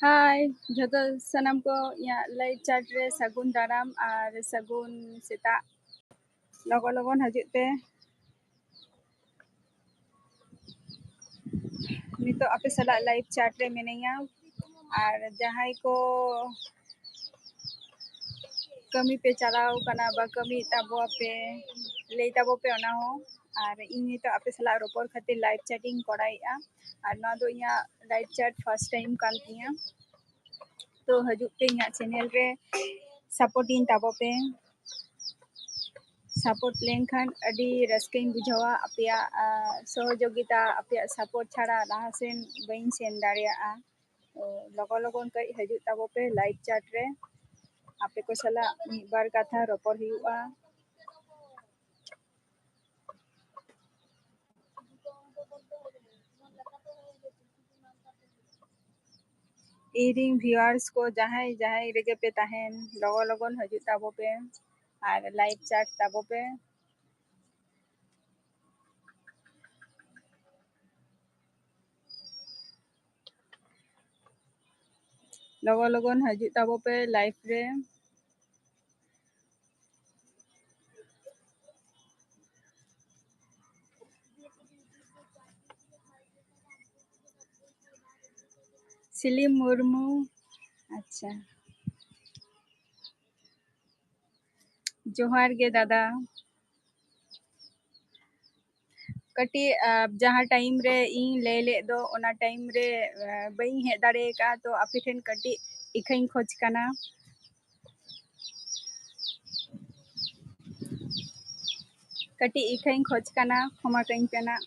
हाय जो सनम को यहाँ लाइव चैट रे सगुन दाराम और सगुन सेता लगन लगन हजूं पे नितो आपे सला लाइव चैट रे मिनैया और जहां को कमी पे चलाव कना बा कमी ताबो पे ले ताबो पे ओना हो और इन नितो आपे सला रोपर खातिर लाइव चैटिंग कराइया और ना दो यहाँ लाइव चैट फर्स्ट टाइम कान तिया तो हजूं पे यहाँ चैनल रे सपोर्टिंग ताबो पे सपोर्ट लेनखान अडी रस्किंग बुझावा अपया सहयोगिता अपया सपोर्ट छाड़ा लाहासेन बइन सेन दाड़िया तो लगन लगन कई हजू ताबो पे लाइव चैट रे आपे को सला मिद बार कथा रोपर हुआ इरिंग व्यूअर्स को जहां जहां रेगे पे तहन लगन लगन हजू ताबो पे और लाइव चैट ताबो पे लगन लगन हजू ताबो पे लाइव रे सिलिम मुर्मू अच्छा जोहार गे दादा कटी जहाँ टाइम रे इन ले ले दो ओना टाइम रे बई हे दाड़े का तो आपे ठेन कटी इखैन खोज कना कटी इखैन खोज कना क्षमा कईं पेना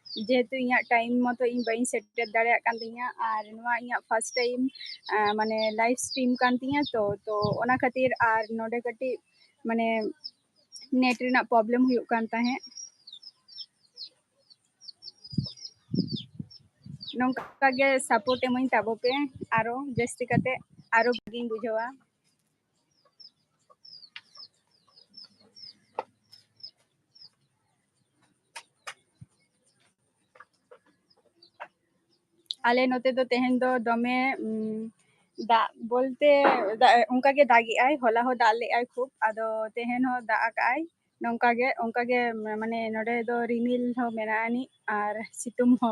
जेहेतु इया टाइम मतो इन बई सेटेर दाड़े कान तिया और नवा इया फर्स्ट टाइम माने लाइव स्ट्रीम कान तिया तो ओना खातिर और नोडे कटी माने नेट रेना प्रॉब्लम हुयुग कान ताहे नौका गे सपोर्ट एमई ताबो पे आरो जस्ती कते आरो भागिं बुझावा आले नोते तो तेहन दो दमे दा बोलते उनका के दागी आय होला हो दाले आय खूब आदो तेहन हो दा आकाय नौका गे माने नोडे दो रिमिल हो मेनानी और सितुम हो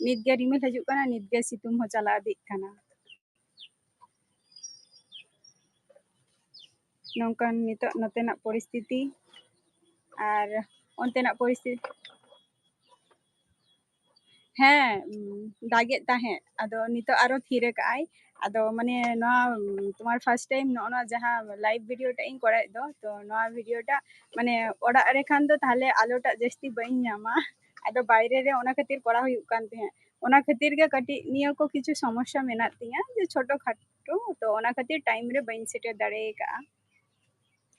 नित गे रिमिल हजू कना नित गे सितुम हो चला दी कना नौकान नितो नोतेना परिस्थिति और ओंतेना परिस्थिति हाँ दागे ताहे आदो नितो आरो थीरे काय आदो माने नवा तुम्हार फर्स्ट टाइम नोना जहाँ लाइव वीडियो टा इन कराय दो तो नवा वीडियो टा माने ओड़ा रे खान दो ताहले आलोटा जस्ती बइन ᱧᱟᱢᱟ आदो बायरे रे ओना खातिर करा हुयुग कान ते ओना खातिर गे कटी निया को किछु समस्या मेना तिया जे छोटो खाटो तो ओना खातिर टाइम रे बइन सेटे दाड़े का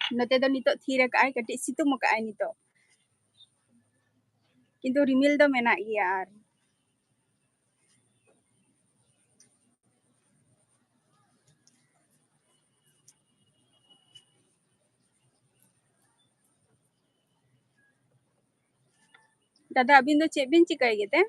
नते दो नितो थीरे काय कटी सितुम काय नितो किंतु रिमिल दो मेना गिया आर दादा अबिन दो चेक बिन चिकाय गेते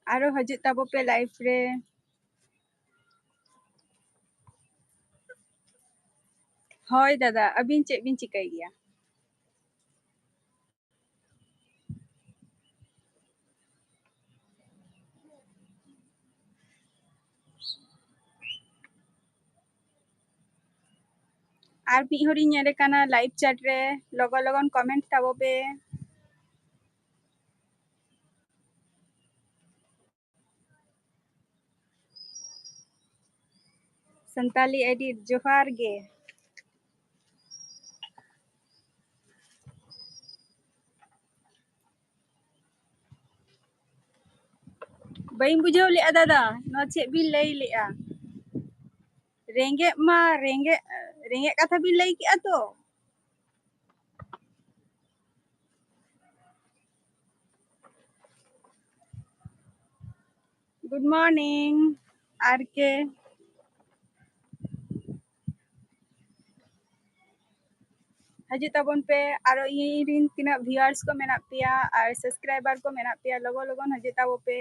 आरो हजू ताबो पे लाइफ रे होय दादा अबिन चेक बिन चिकाय गिया और मी होरी नेरे काना लाइव चैट रे लगन लगन कमेंट ताबो पे संताली एडिट जोहार गे बई बुझाव ले दादा नो चे बिन लई लेआ रेंगे मा रेंगे रेंगे कथा बिन लई के तो गुड मॉर्निंग आर के hajut tabon pe aro irin tina viewers ko menak pia ar subscriber ko menak pia logon hajut tabo pe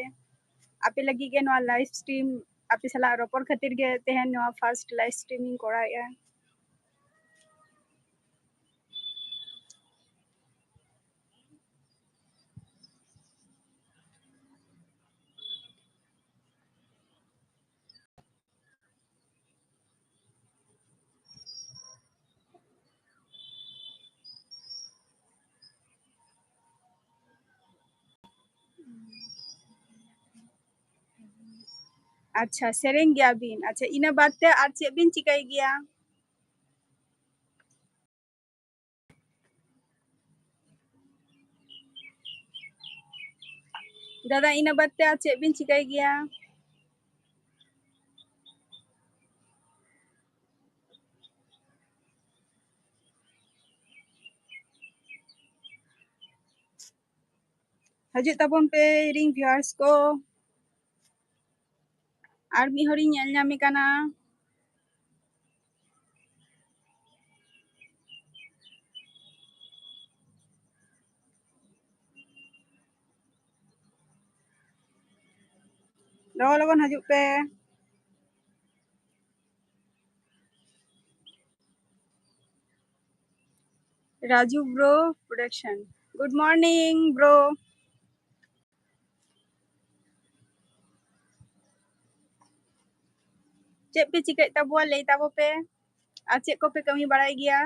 ape lagi ge no live stream ape sala ropor khatir ge tehen no first live streaming kora ya. अच्छा sereng gya bin अच्छा ina baat te ar che bin chikai gya dada ina baat te ar che bin chikai gya hajut tabon pe ring viewers ko ar mi hori nyel nyame kana logon hajut pe Raju bro production good morning bro cek pe cikai tabuan lei tabo pe ar cek ko pe kami barai gya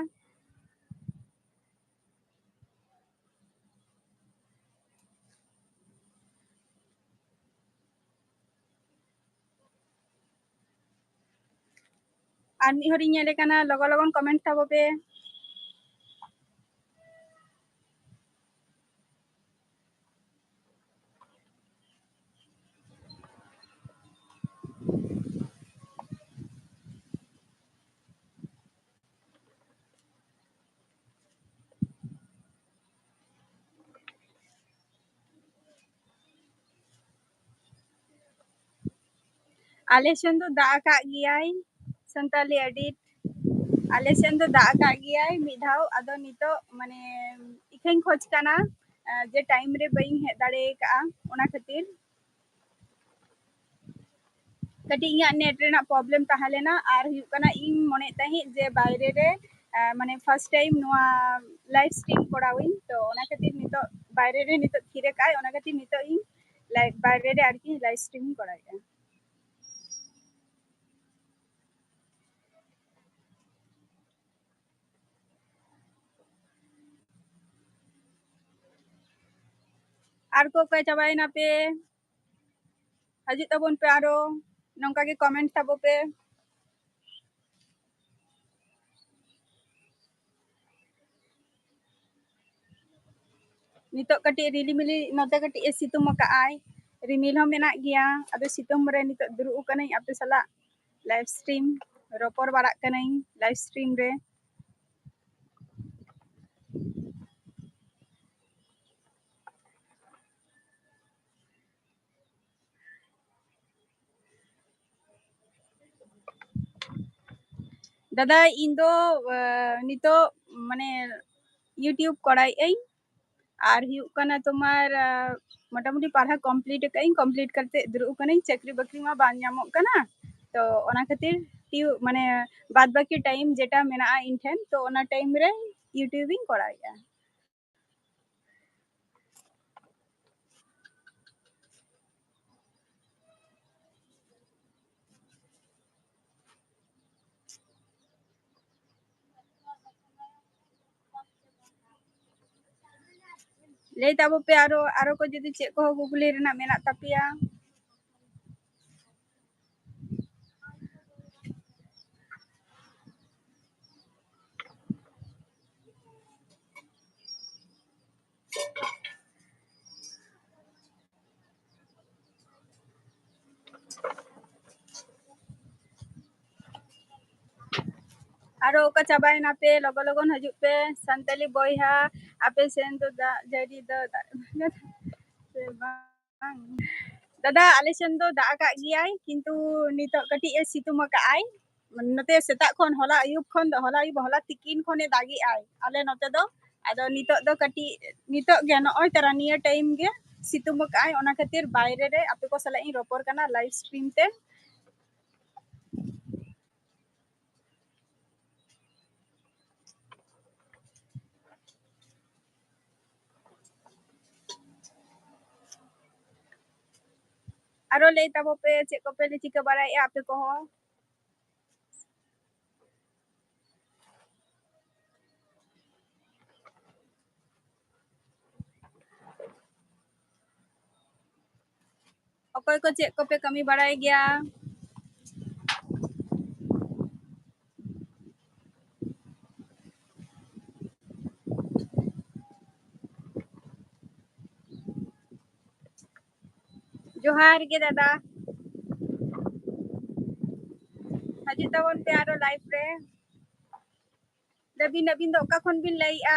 ar mi hori nyele kana logon comment tabo pe ale sen do da ka giyai santali edit ale sen do da ka giyai mid dhaw ado nito mane ikheng khoj kana je time re bain he dare ka ona khatir kati inya net rena problem tahalena ar huyuk kana ing mone tahi je baire re mane first time noa live stream korawin to ona khatir nito baire re nito thire kai ona khatir nito ing live baire re arki live stream korai ar ko kai chabai na pe hajut tabon pe aro nongka ge comment tabo pe nitok kati rilimili note kati e situng maka ai rimil ho menak gya ado situng re nitok duru kanai ape sala live stream ropor barak kanai live stream re दादा इन दो नितो माने YouTube कৰাই এই আর ᱦᱩᱭᱩᱜ ᱠᱟᱱᱟ তোমার মোটামুটি পাড়া কমপ্লিট কাই কমপ্লিট করতে দুরু কানাই চাকরি বাকরি মা বাং ᱧᱟᱢᱚᱜ ᱠᱟᱱᱟ তো ওনা খাতির মানে বাদ বাকি টাইম যেটা মেনাᱜᱼᱟ ᱤᱧ ᱴᱷᱮᱱ তো ওনা টাইম রে ᱤᱭᱩᱴᱤউᱵᱤᱝ ᱠᱚᱨᱟᱣᱮᱜᱼᱟ ᱞᱟᱹᱭ ᱛᱟᱵᱚ ᱯᱮ ᱟᱨᱚ ᱠᱚ ᱡᱩᱫᱤ ᱪᱮᱫ ᱠᱚ ᱠᱩᱠᱞᱤ ᱨᱮᱱᱟᱜ ᱢᱮᱱᱟᱜ ᱛᱟᱯᱮᱭᱟ ᱟᱨᱚ ᱚᱠᱟ ᱪᱟᱵᱟᱭᱮᱱᱟ ᱯᱮ ᱞᱚᱜᱚᱱ ᱦᱤᱡᱩᱜ ᱯᱮ ᱥᱟᱱᱛᱟᱞᱤ ᱵᱚᱭᱦᱟ ᱟᱯᱮ ᱥᱮᱱ ᱫᱚ ᱫᱟᱜ ᱡᱟᱹᱲᱤ ᱫᱚ ᱥᱮ ᱵᱟᱝ दादा आले सेन दो दा का गियाय किंतु नितो कटी ए सितुम का आई नते सेता खन होला आयुब खन दो होला आयुब होला तिकिन खने दागी आय आले नते दो आदो नितो दो कटी नितो गे नय तारा निया टाइम गे सितुम काय ओना खातिर बायरे रे आपे को सला इन रोपर कना लाइव स्ट्रीम ते आरो ले ताबो पे चे को पे ले चिका बाराय आपे को हो अकोय को चे को पे कमी बाराय गया जोहार गे दादा हाजी तावन पे आरो लाइव रे नबीन नबीन दो का खन बिन लइआ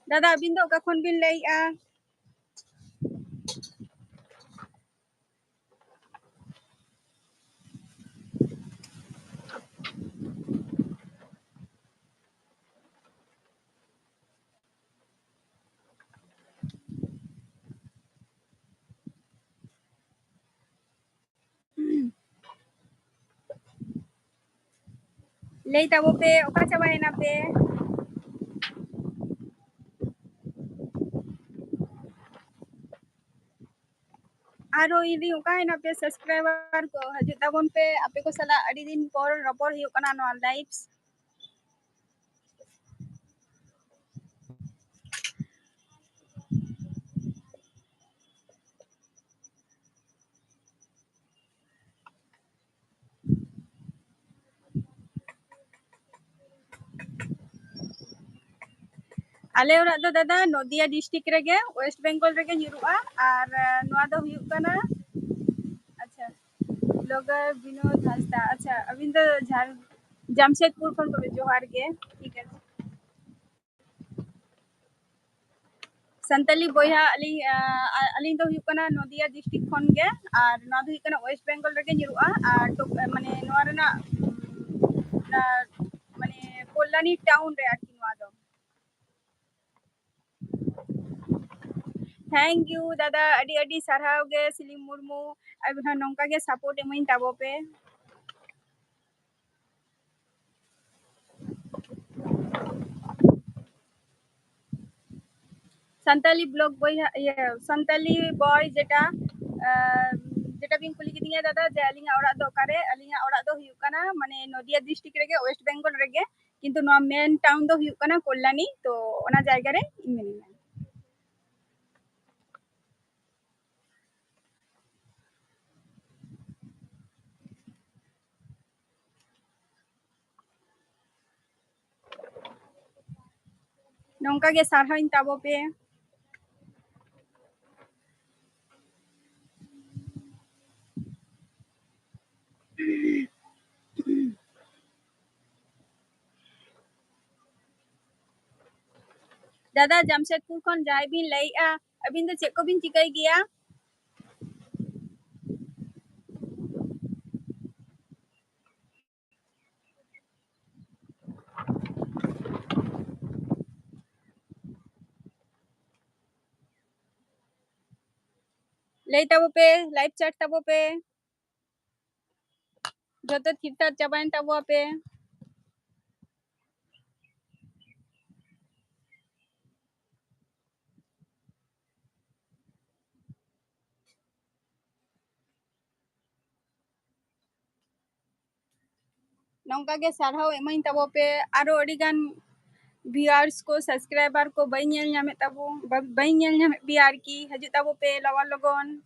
दादा अबिन दो का खन बिन लइआ ले ताबो पे ओका चाबायना पे आरो इदी ओका है ना पे सब्सक्राइबर को हजू ताबन पे आपे को सला अड़ी दिन पर रपor हुई कना नो लाइव्स आले ओरा दो दादा नदिया डिस्ट्रिक्ट रेगे वेस्ट बेंगल रेगे ᱧᱩᱨᱩᱜᱼᱟ और नोआ दो हुई कना अच्छा ब्लॉगर विनोद हांसदा अच्छा अबिन दो जामशेदपुर खन को जोहार गे ठीक है संताली बोया अली अली दो हुई कना नदिया डिस्ट्रिक्ट खन गे और नोआ दो हुई कना वेस्ट बेंगल रेगे ᱧᱩᱨᱩᱜᱼᱟ और तो माने नोआ रेना माने कोल्लानी टाउन रे आरकी नोआ दो थैंक यू दादा अडी अडी साराव गे सिलिम मुर्मू अब नौका गे सपोर्ट एमइन ताबो पे संताली ब्लॉग बॉय ये संताली बॉय जेटा जेटा बिन कुली किदिया दादा जे अलिंगा ओड़ा दो कारे अलिंगा ओड़ा दो हुयु कना माने नदिया डिस्ट्रिक्ट रेगे वेस्ट बेंगल रेगे किंतु नो मेन टाउन दो हुयु कना कोल्लानी तो ओना जायगा रे मिनिना नौका गे सारहाइन ताबो पे दादा जमशेदपुर खन जाय बिन लइआ अबिन दो चेक को बिन चिकाई गया लई ताबो पे लाइव चैट ताबो पे जो तो थिरता चाबाइन ताबो पे नौका गे सारहाव एमइन ताबो पे आरो अडी गान व्यूअर्स को सब्सक्राइबर को बई नेल ᱧᱟᱢᱮ ताबो बई नेल ᱧᱟᱢᱮ बियार की हजू ताबो पे लवा लगन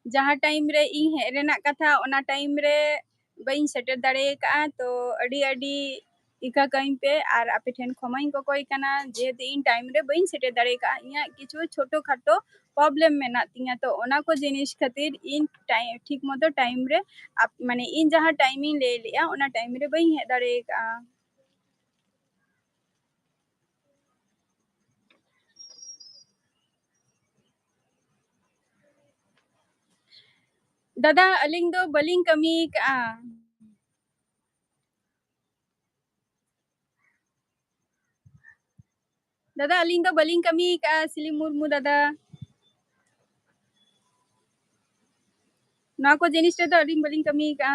जहाँ टाइम रे इन हे रेना कथा ओना टाइम रे बई सेटर दाड़े का तो अडी अडी इका कहीं पे और आपे ठेन खमाइन को कोई कना जे इन टाइम रे बई सेटर दाड़े का इया किछु छोटो खाटो प्रॉब्लम मेना तिया तो ओना को जिनिस खातिर इन टाइम ठीक मतो टाइम रे माने इन जहाँ टाइमिंग ले लिया ओना टाइम रे बई हे दाड़े का दादा अलिंग दो बलिंग कमी का दादा अलिंग दो बलिंग कमी का सिली मुर्मू दादा ना को जिनिस रे दो अलिंग बलिंग कमी का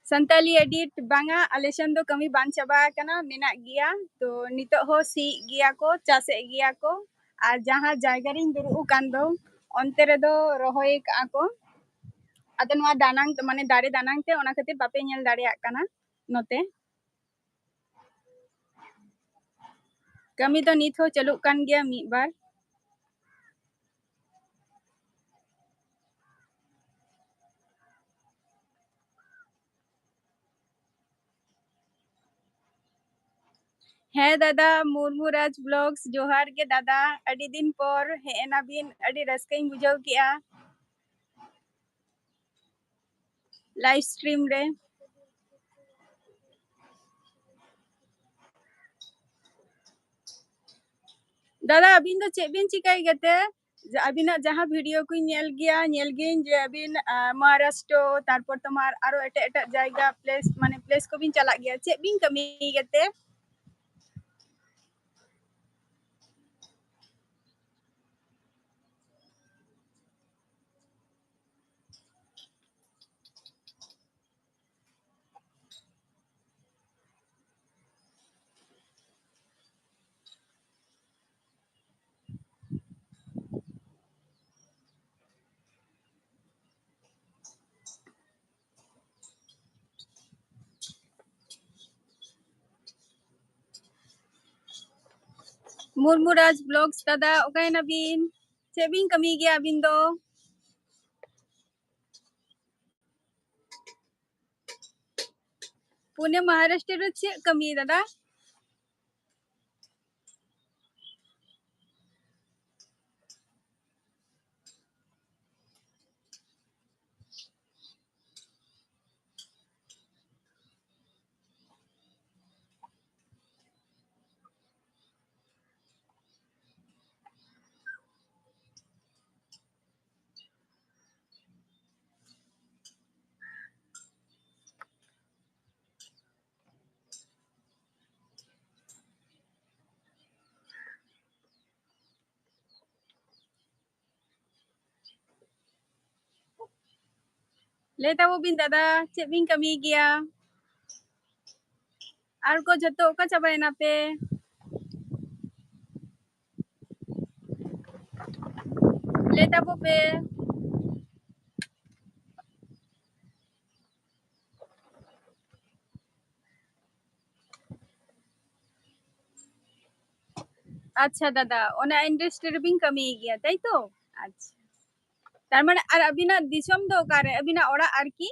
संताली एडिट बांगा आलेशन दो कमी बांग चाबा कना मेना गिया तो नितो हो सी गिया को चासे गिया को और जहाँ जायगा रिन दुरु कान दो onte redo rohoy ka ko ado noa danang mane dare danang te ona khatir bape nyel dareyak kana note kami do nit ho chaluk kan gya mi bar है दादा मुर्मुराज ब्लॉग्स जोहार के दादा अडी दिन पर हे एना बिन अडी रस्कई बुझाव किया लाइव स्ट्रीम रे दादा अबिन दो चेक बिन चिकाई गते अबिना जहाँ वीडियो को नेल गया नेल गिन जे अबिन महाराष्ट्र तारपर तोमार आरो एटे एटे जायगा प्लेस माने प्लेस को बिन चला गया चेक बिन कमी गते मुर्मुराज ब्लॉग्स दादा ओकाय नबीन चेक बिन कमी गया अबिन दो पुणे महाराष्ट्र रे चेक कमी दादा लेता वो बिन दादा चेक बिन कमी गया आर को जतो ओका चाबायना पे लेता वो पे अच्छा दादा ओना इंडस्ट्री रे बिन कमी गया ताई तो अच्छा तार माने आर अबिना दिसम दो ओकारे अबिना ओड़ा आर की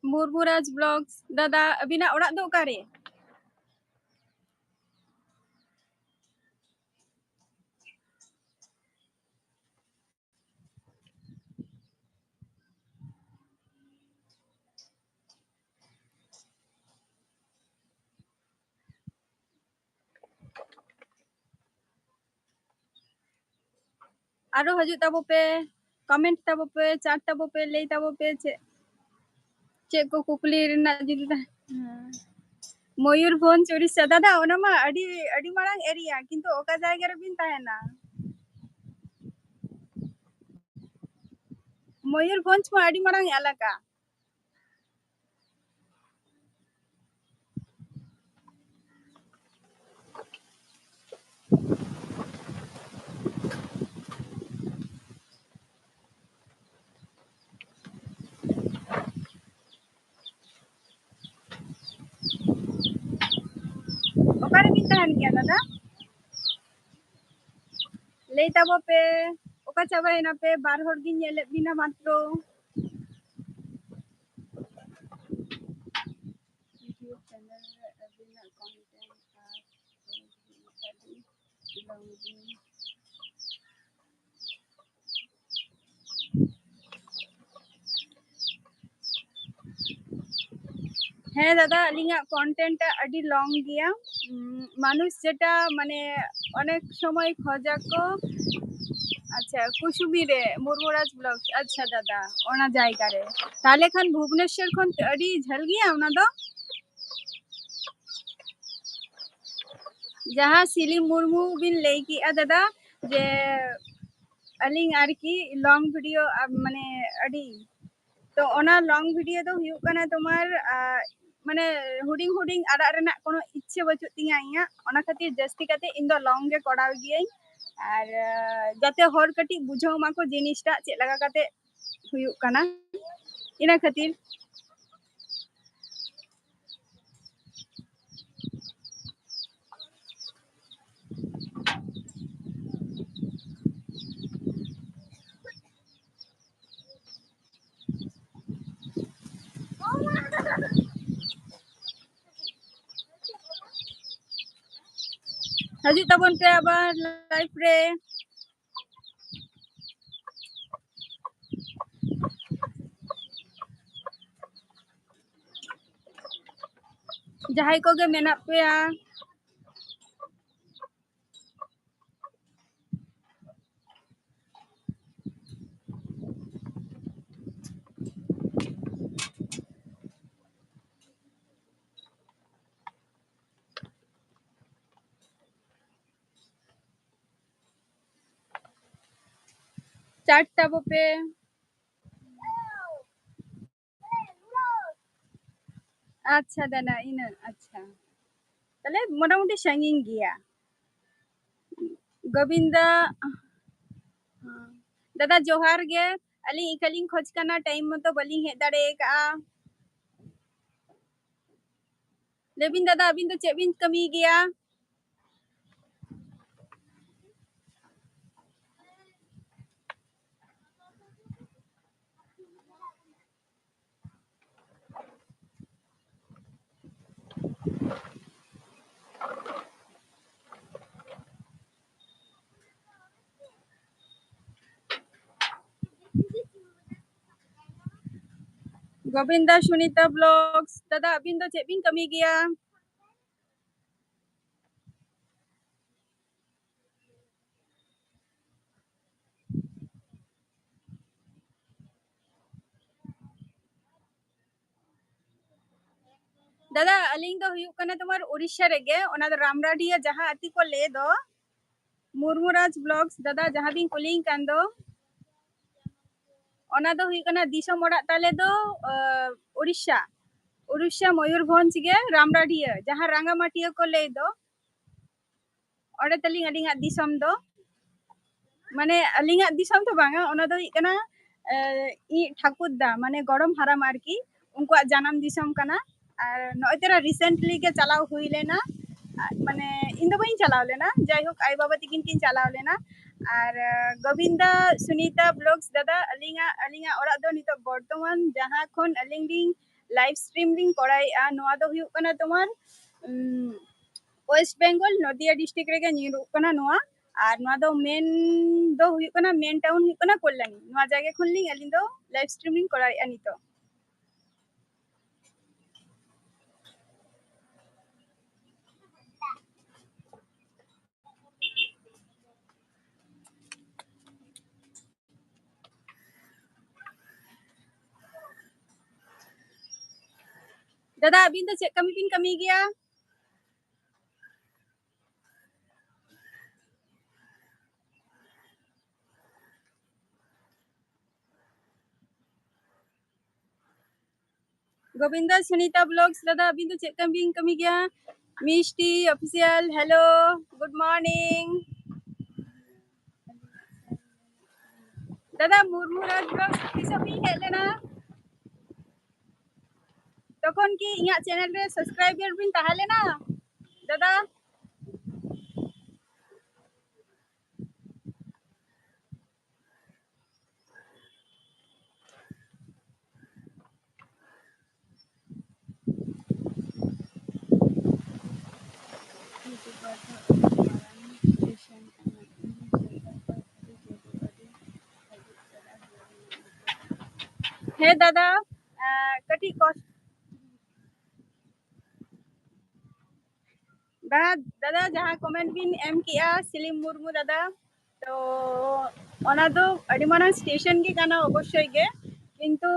मुर्मुराज ब्लॉग्स दादा अबिना ओड़ा दो ओकारे आरो हजू ताबो पे कमेंट ताबो पे चाट ताबो पे ले ताबो पे चे को कुकली रना जुदी दा मयूरभंज उड़ीसा दादा ओना मा अडी अडी मारांग एरिया किंतु ओका जायगा रे बिन ताहेना मयूरभंज मा अडी मारांग एलाका ᱛᱟᱦᱮᱱ ᱜᱮᱭᱟ ᱫᱟᱫᱟ ᱞᱟᱹᱭ ᱛᱟᱵᱚ ᱯᱮ ᱚᱠᱟ ᱪᱟᱵᱟᱭᱮᱱᱟ ᱯᱮ ᱵᱟᱨ ᱦᱚᱲ ᱜᱤᱧ ᱧᱮᱞᱮᱫ ᱵᱤᱱᱟ ᱢᱟᱛᱨᱚ YouTube channel ᱨᱮ ᱟᱹᱵᱤᱱᱟᱜ content ᱟᱨ ᱟᱹᱰᱤ ᱞᱚᱝ হ্যাঁ দাদা আলিঙাগ কন্টেন্টটা আডি লং গিয়া মানুষ যেটা মানে অনেক সময় খোঁজা কো আচ্ছা কুসুবিরে মুরমুরাজ ব্লগস আচ্ছা দাদা ওনা জায়গা রে তাহলে খান ভুবনেশ্বর খন আডি ঝাল গিয়া ওনা দো जहाँ सिली मुर्मू बिन लई की दादा जे अलिंग आरकी लॉन्ग वीडियो माने अडी तो ओना लॉन्ग वीडियो दो हुयुग कना तुम्हार माने हुडिंग हुडिंग आड़ा रेना कोनो इच्छे बचु तिंगा इया ओना खातिर जस्ती काते इन दो लॉन्ग गे कोडाव गियई और जाते हर कटी बुझाव माको जिनिसटा चेक लगा काते हुयुग कना इना खातिर हजू तबन पे आबार लाइफ रे जहाई को गे मेना पेया चारटा बोपे अच्छा दादा इन अच्छा तले मोटामुटी संगीन गिया गोविंदा दादा जोहार गे अली इकलिंग खोज कना टाइम मतो बलिंग हे दाड़े का लेबिन दादा अबिन तो चेबिन कमी गया गोविंदा सुनीता ब्लॉग्स दादा अबिन तो चेबिन कमी गया दादा अलिंग तो हुयुग कना तुम्हार उड़ीसा रेगे ओना दो रामराडिया जहां अति को ले दो मुर्मुराज ब्लॉग्स दादा जहां बिन कुलिंग कान दो ओना दो हुयुग कना दिसम ओड़ा ताले दो उड़ीसा उड़ीसा मयूरभंज गे रामराडिया जहां रांगामाटिया को ले दो ओड़े तलिंग अलिंगा दिसम दो माने अलिंगा दिसम तो बांगा ओना दो हुयुग कना इ ठाकुरदा माने गरम हाराम आरकी उनकुआ जानम दिसम कना और नय तेरा रिसेंटली के चलाव हुई लेना माने इन दो बई चलाव लेना जाय होक आई बाबा तिकिन किन चलाव लेना और गोविंदा सुनीता ब्लॉग्स दादा अलिंगा अलिंगा ओड़ा दो नितो बर्तमान जहां खन अलिंग लिंग लाइव स्ट्रीम लिंग कराइआ नोआ दो हुयुग कना तोमार वेस्ट बेंगल नदिया डिस्ट्रिक्ट रेगे न्यूरुग कना नोआ और नोआ दो मेन दो हुयुग कना मेन टाउन हुयुग कना कल्याणी नोआ जायगा खन लिंग अलिंग दो लाइव स्ट्रीम लिंग कराइआ नितो दादा अबिन तो चेक कमी पिन कमी गया गोविंदा सुनीता ब्लॉग्स दादा अबिन तो चेक कमी गया मिष्टी ऑफिशियल हेलो गुड मॉर्निंग दादा मुर्मुराज ब्लॉग्स किसबी हे लेना तखन की इया चैनल रे सब्सक्राइबर बिन ताहा लेना दादा हे दादा कटी कष्ट दादा जहाँ कमेंट बिन एम किया सिलिम मुर्मू दादा तो ओना दो अड़ी मारंग स्टेशन के काना अवश्य गे किंतु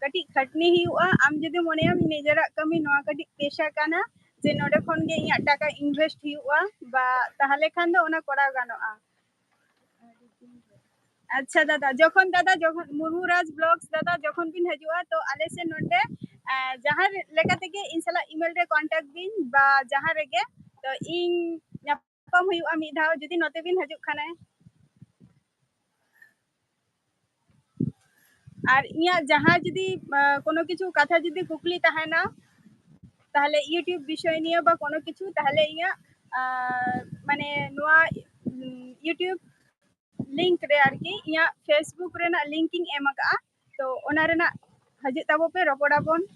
कटी खटनी हुआ आम जदि मनेया निजेरा कमी नोआ कटी पेशा काना जे नोडे खन गे इया टाका इनवेस्ट हुआ बा ताहले खान दो ओना करा गानोआ अच्छा दादा जखन मुर्मुराज ब्लॉग्स दादा जखन बिन हजुआ तो आले से नोडे जहाँ लेका तेगे इन सला ईमेल रे कांटेक्ट बिन बा जहाँ रेगे तो इन ᱧᱟᱯᱟᱢ हुआ मिद धाव जदि नोते बिन हजु खाने और इया जहाँ जदि कोनो किछु कथा जदि कुकली तहना ताहले यूट्यूब विषय निया बा कोनो किछु ताहले इया माने नोआ यूट्यूब लिंक रे आरकी इया फेसबुक रेना लिंकिंग एम का तो ओना रेना हजु ताबो पे रोपड़ा बोन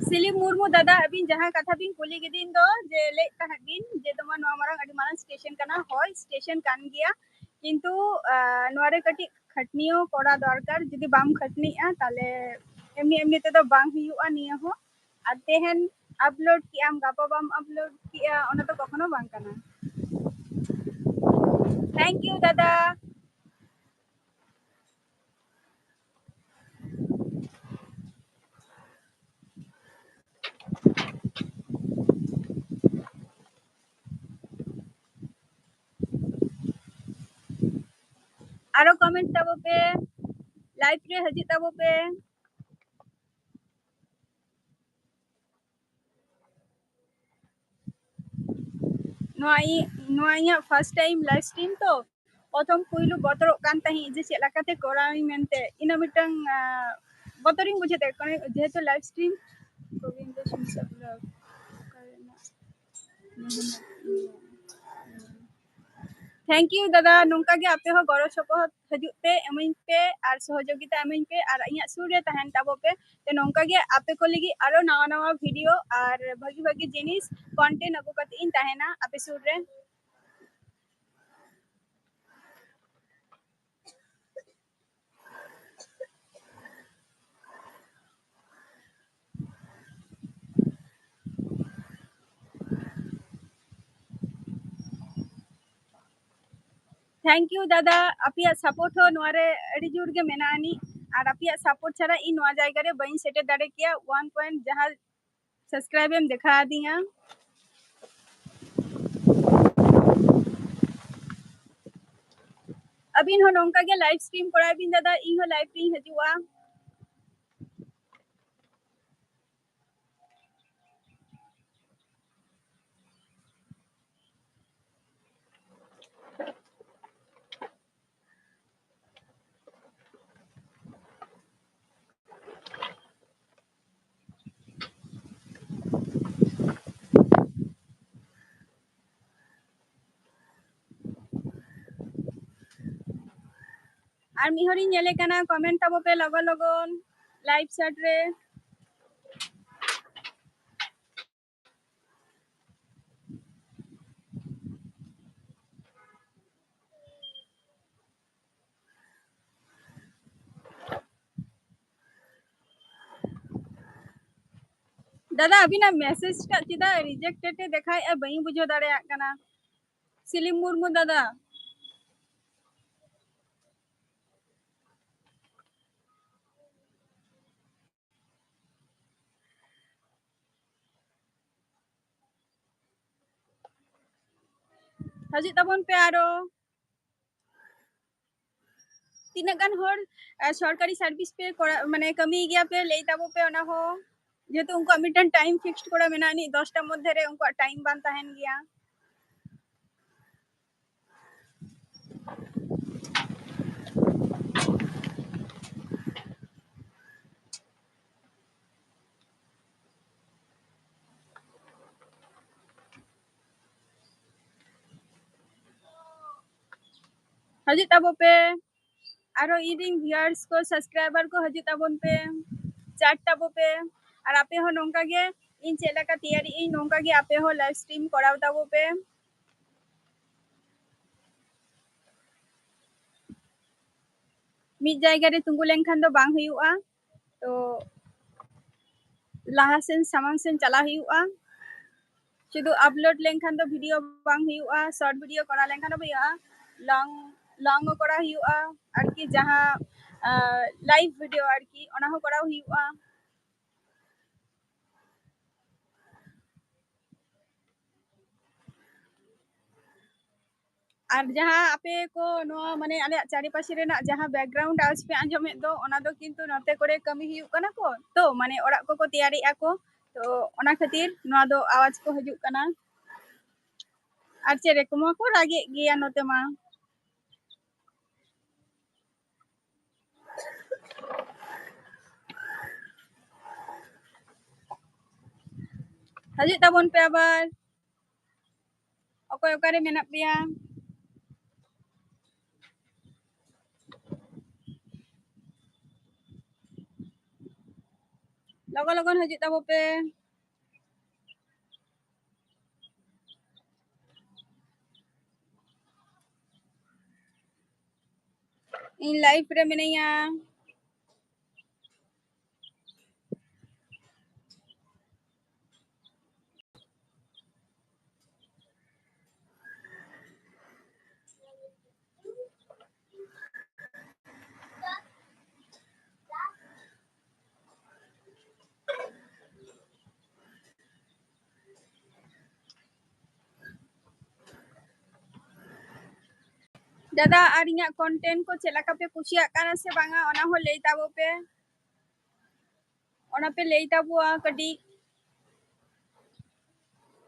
सिलिम मुर्मू दादा अबिन जहाँ कथा बिन कुली गिदिन दो जे ले तह बिन जे तमा नोआ मारंग अडी मारंग स्टेशन कना होय स्टेशन कान गिया किंतु नोआरे कटी खटनियो कोड़ा दरकार जदि बाम खटनिया ताले एमनी एमनी ते तो बांग हुआ निया हो আর তেহেন আপলোড কি আম গাপা বাম আপলোড কি ওনা তো কখনো বাং কানা থ্যাংক ইউ দাদা आरो कमेंट ताबो पे लाइव रे हजी ताबो पे नोआ फर्स्ट टाइम लाइव स्ट्रीम तो प्रथम पुइलु बतरो कान ताही जे चेक लाकाते कोराई मेनते इना मिटंग बतरिंग बुझेते जेहेतु live stream Govind Singh thank you दादा नोंका गे आपे हो गौरव सपोहत हजु पे एमिन पे और सहयोगिता एमिन पे और इया सूर्य तहन ताबो पे ते नोंका गे आपे को लगी आरो नवा नवा वीडियो और भागी भागी जिनिस कंटेंट अगु कते इन तहना आपे सूर्य थैंक यू दादा अपिया सपोर्ट हो नोरे अड़ी जोर गे मेनानी और अपिया सपोर्ट छड़ा इन नवा जायगा रे बइन सेटे दाड़े किया 1 पॉइंट जहां सब्सक्राइब हम दिखा दिया अबिन हो नोंका गे लाइव स्ट्रीम कोड़ा बिन दादा इन हो लाइव री हजुआ और मिहरी नेले कना कमेंट ताबो पे लगो लगन लाइव चैट रे दादा अभी ना मैसेज टा चिदा रिजेक्टेड देखाय ए बई बुझो दाड़े कना सिलिम मुर्मू दादा हजु तबन पे आरो तीना गान होर सरकारी सर्विस पे माने कमी गया पे ले ताबो पे ओना हो जेहेतु उनको मिटन टाइम फिक्स्ड कोड़ा मेनानी 10 टा मध्य रे उनको टाइम बान तहन गया हजु ताबो पे आरो ईडिंग व्यूअर्स को सब्सक्राइबर को हजु ताबन पे चैट ताबो पे और आपे हो नोंका गे इन चेक लगा तैयारी इन नोंका गे आपे हो लाइव स्ट्रीम कराव ताबो पे मिड जायगा रे तुंगु लेनखान दो बांग हुयुआ तो लाहा सेन सामांग सेन चला हुयुआ शुधु अपलोड लेनखान दो वीडियो बांग हुयुआ शॉर्ट वीडियो करा लेनखान दो हुयुआ लॉन्ग लॉन्ग करा हुयुआ आरकी जहां लाइव वीडियो आरकी ओना हो करा हुयुआ और जहां आपे को नो माने आले चारि पाशे रेना जहां बैकग्राउंड आवाज पे आंजमे दो ओना दो किंतु नोते करे कमी हुयुक कना को तो माने ओरा को तैयारी आको तो ओना खातिर नो दो आवाज को हजुक कना और चेरे को को रागे गिया नोते मा हजुक ताबोन पे आबार ओकोय ओकारे मेना पेया लगन लगन हजुक ताबो पे इन लाइव रे मेनैया दादा और इना कंटेंट को चेलाका पे कुशिया काना से बांगा ओना हो लेई ताबो पे ओना पे लेई ताबुआ कडी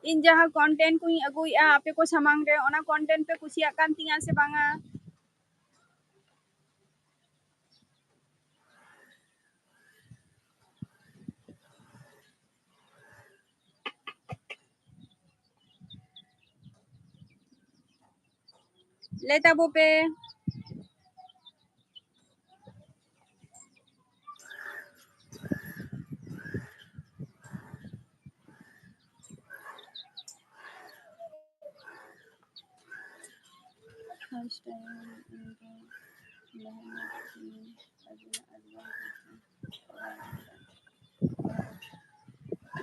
इन जहां कंटेंट को अगुया आपे को सामांग रे ओना कंटेंट पे कुशिया कान तिया से बांगा ले ताबो पे फर्स्ट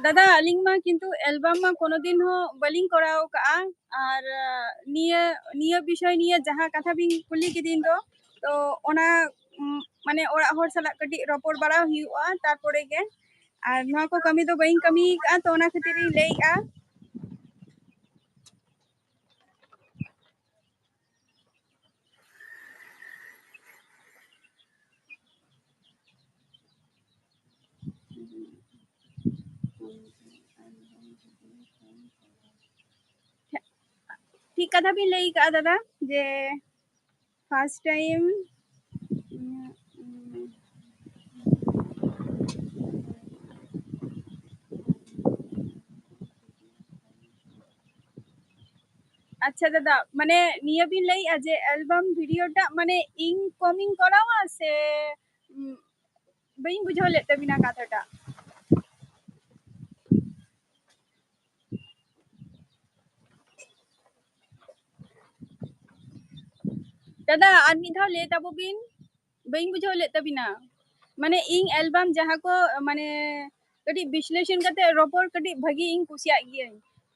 दादा अलिंग मा किंतु एल्बम मा कोनो दिन हो बलिंग कराओ का और निया निया विषय निया जहां कथा बिन कुली के दिन तो ओना माने ओरा होर सला कटी रोपोर बड़ा हुआ तारपरे के और नवा को कमी तो बइन कमी का तो ओना खातिर लेगा ठीक कथा भी लेगा दादा जे फर्स्ट टाइम अच्छा दादा माने निया बिन लई जे एल्बम वीडियोटा माने इनकमिंग करावा से बइन बुझो लेते बिना कथाटा दादा और मिधा ले ताबो बिन बइन बुझो लेते बिना माने इन एल्बम जहां को माने कटी विश्लेषण करते रोपोर कटी भगी इन कुसिया गिय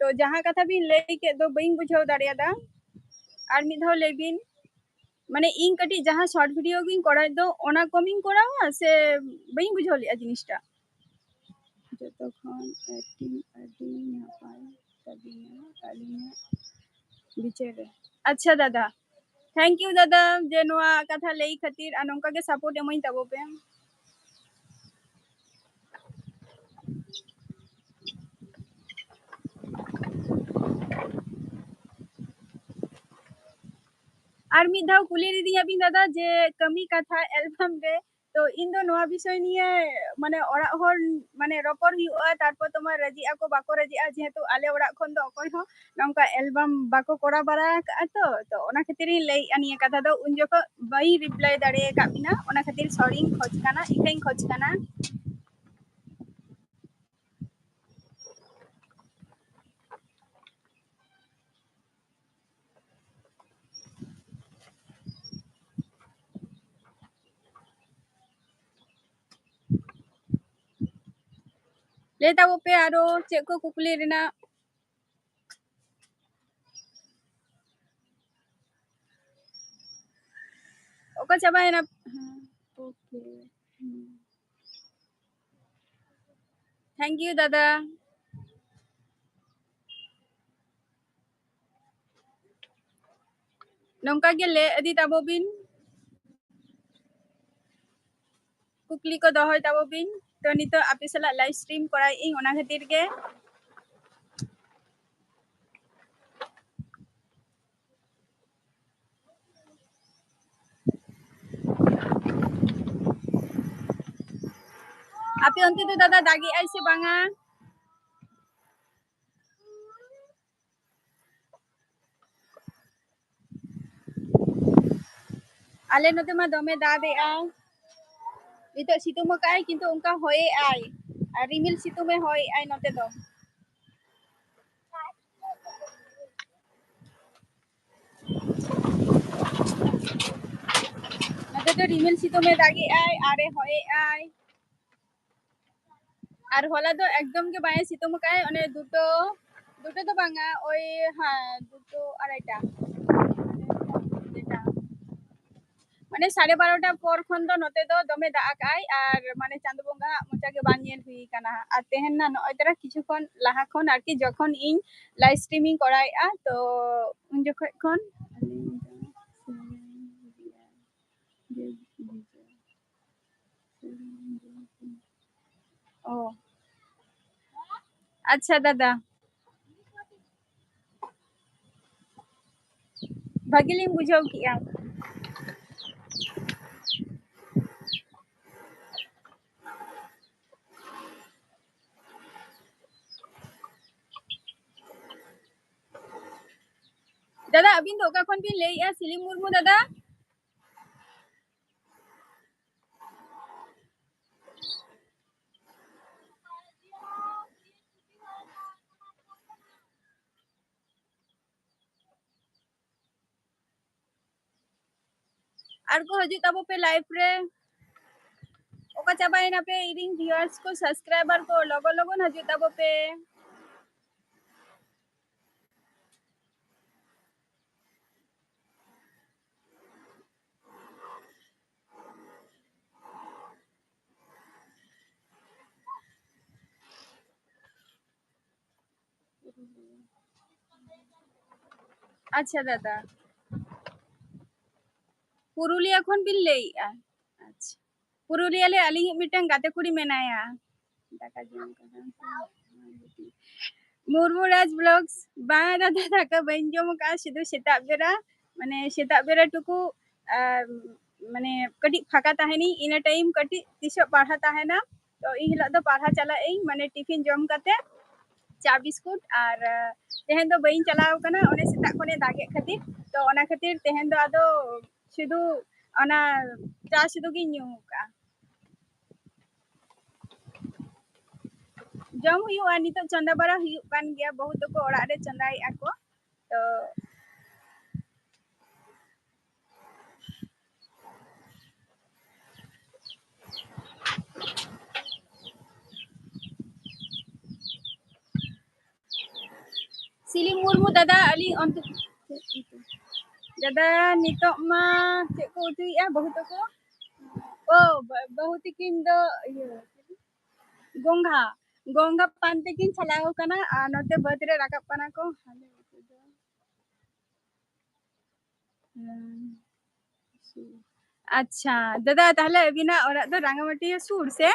तो जहां कथा बिन लई के दो बइन बुझो दाड़ियादा और मिधा ले बिन माने इन कटी जहां शॉर्ट वीडियो गिन करा दो ओना कमिंग करावा से बइन बुझो लिया जिनिसटा जतो खान एक्टिंग एडिंग नापाय तबिना कालिना बिचेरे अच्छा दादा थैंक यू दादा जे नोआ कथा लई खातिर आ नोंका के सपोर्ट एमई ताबो पे और मिद धाव कुली दीदी अभी दादा जे कमी कथा एल्बम रे तो इन दो नोआ विषय निये माने ओरा होर माने रोपर हुआ तारपर तोमार रजी आको बाको रजी आ जेहेतु आले ओरा खन दो अकोय हो नोंका एल्बम बाको कोरा बारा का तो ओना खातिर लई अनिया कथा दो उन जको बई रिप्लाई दाड़े का बिना ओना खातिर सॉरी खोज काना इखैन खोज काना ᱞᱟᱹᱭ ᱛᱟᱵᱚ ᱯᱮ ᱟᱨᱚ ᱪᱮᱫ ᱠᱚ ᱠᱩᱠᱞᱤ ᱨᱮᱱᱟᱜ ᱚᱠᱟ ᱪᱟᱵᱟᱭᱮᱱᱟ ওকে থ্যাংক ইউ দাদা nongka ge le adi tabo bin kukli ko dohoy tabo bin to nito ape sala live stream korai ing ona khatir ge ape onte to dada dagi ai se banga ale note ma dome da de ai nito situng mo kai kintu ongka hoye ai ar rimil situng me hoy ai note do note to rimil situng me dagi ai are hoye ai আর হলা তো একদম কে বায়ে সিতম কায় অনে দুটো দুটো তো বাঙা ওই হ্যাঁ দুটো আড়াইটা মানে 12:30টা পর খন তো নতে তো দমে দা আকাই আর মানে চাঁদ বঙ্গা মোচা গে বাং ñel হুই কানা আর তেহেন না নয় তারা কিছুক্ষণ লাহা খন আর কি যখন ইন লাইভ স্ট্রিমিং করাই আ তো উন যখন খন ও আচ্ছা দাদা ভাগিলিং বুঝাও কি আ দাদা আবিন তো কখন বিন লেই আ সিলিম মুরমু দাদা আর কো হজু তাবো পে লাইভ রে ওকা চাবাইনা পে ইরিং ভিউয়ার্স को सब्सक्राइबर को लोगो लोगो हजू ताबो पे আচ্ছা দাদা পুরুলিয়া খন বিন লেই আ আচ্ছা পুরুলিয়া লে আলিং মিটাং গাতে কুড়ি মেনায়া টাকা জম মুরমুরাজ ব্লগস বাংলা দাদা থাকা বাইন জম কা শুধু সেতা বেরা মানে সেতা বেরা টুকু মানে কটি ফাঁকা তাহেনি ইনা টাইম কটি তিসো পাড়া তাহেনা তো ই হিলো দো পাড়া চালা এই মানে টিফিন জম কাতে চা বিস্কুট আর তেহেন দো বাইন চালাও কানা অনে সেতা কোনে দাগে খাতির তো অনা খাতির তেহেন দো আদো শুধু অনা চা শুধু গি নিউ কা जम हुआ नित चंदा बड़ा हुकान गया बहुत को ओड़ा रे चंदाई आको तो सिली मुर्मू दादा अली अंत दादा नित मा चे को उतुया बहुत को ओ बहुत किन दो गोंघा गोंघा पानते किन चलाओ कना नते बदरे राकप कना को अच्छा दादा ताहले अबिना ओरा दो रांगामाटी सुर से